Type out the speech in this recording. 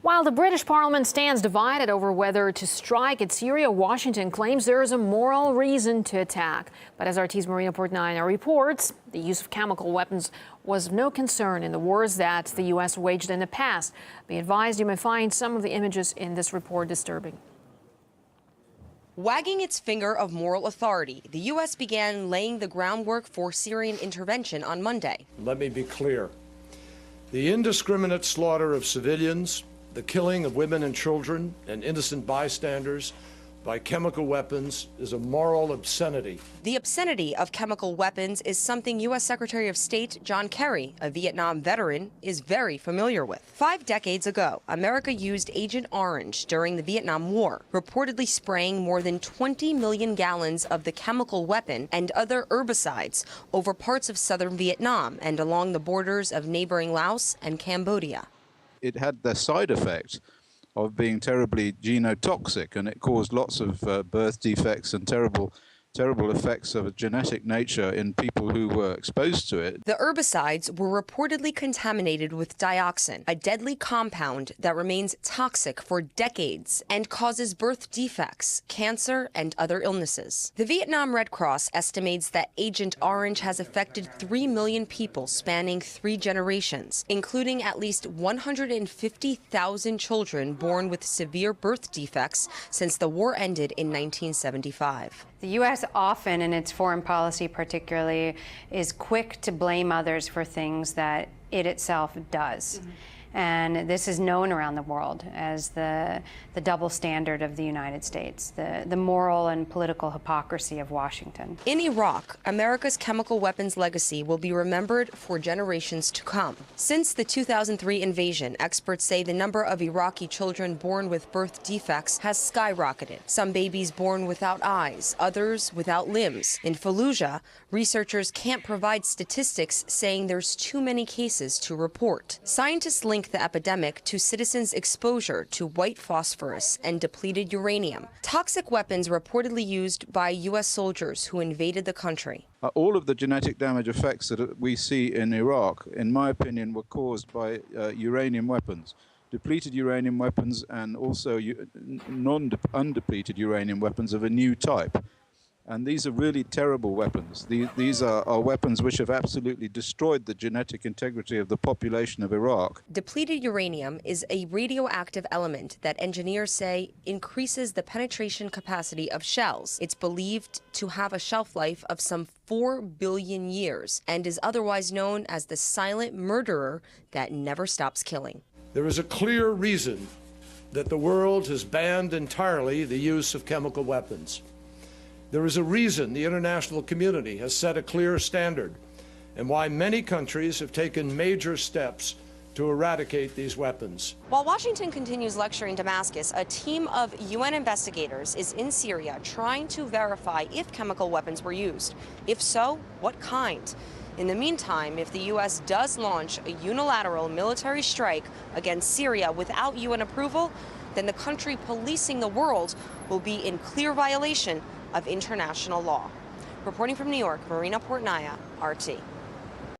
While the British Parliament stands divided over whether to strike at Syria, Washington claims there is a moral reason to attack. But as RT's Marina Portnaya reports, the use of chemical weapons was no concern in the wars that the U.S. waged in the past. Be advised, you may find some of the images in this report disturbing. Wagging its finger of moral authority, the U.S. began laying the groundwork for Syrian intervention on Monday. Let me be clear. The indiscriminate slaughter of civilians, the killing of women and children and innocent bystanders by chemical weapons is a moral obscenity. The obscenity of chemical weapons is something U.S. Secretary of State John Kerry, a Vietnam veteran, is very familiar with. 5 decades ago, America used Agent Orange during the Vietnam War, reportedly spraying more than 20 million gallons of the chemical weapon and other herbicides over parts of southern Vietnam and along the borders of neighboring Laos and Cambodia. It had the side effect of being terribly genotoxic, and it caused lots of birth defects and terrible effects of a genetic nature in people who were exposed to it. The herbicides were reportedly contaminated with dioxin, a deadly compound that remains toxic for decades and causes birth defects, cancer, and other illnesses. The Vietnam Red Cross estimates that Agent Orange has affected 3 million people spanning 3 generations, including at least 150,000 children born with severe birth defects since the war ended in 1975. The U.S. often, in its foreign policy particularly, is quick to blame others for things that it itself does. And this is known around the world as the double standard of the United States, the moral and political hypocrisy of Washington. In Iraq, America's chemical weapons legacy will be remembered for generations to come. Since the 2003 invasion, experts say the number of Iraqi children born with birth defects has skyrocketed. Some babies born without eyes, others without limbs. In Fallujah, researchers can't provide statistics, saying there's too many cases to report. Scientists link the epidemic to citizens' exposure to white phosphorus and depleted uranium, toxic weapons reportedly used by U.S. soldiers who invaded the country. All of the genetic damage effects that we see in Iraq, in my opinion, were caused by uranium weapons. Depleted uranium weapons and also undepleted uranium weapons of a new type. And these are really terrible weapons. These are weapons which have absolutely destroyed the genetic integrity of the population of Iraq. Depleted uranium is a radioactive element that engineers say increases the penetration capacity of shells. It's believed to have a shelf life of some 4 billion years and is otherwise known as the silent murderer that never stops killing. There is a clear reason that the world has banned entirely the use of chemical weapons. There is a reason the international community has set a clear standard and why many countries have taken major steps to eradicate these weapons. While Washington continues lecturing Damascus, a team of UN investigators is in Syria trying to verify if chemical weapons were used. If so, what kind? In the meantime, if the U.S. does launch a unilateral military strike against Syria without UN approval, then the country policing the world will be in clear violation of international law. Reporting from New York, Marina Portnaya, RT.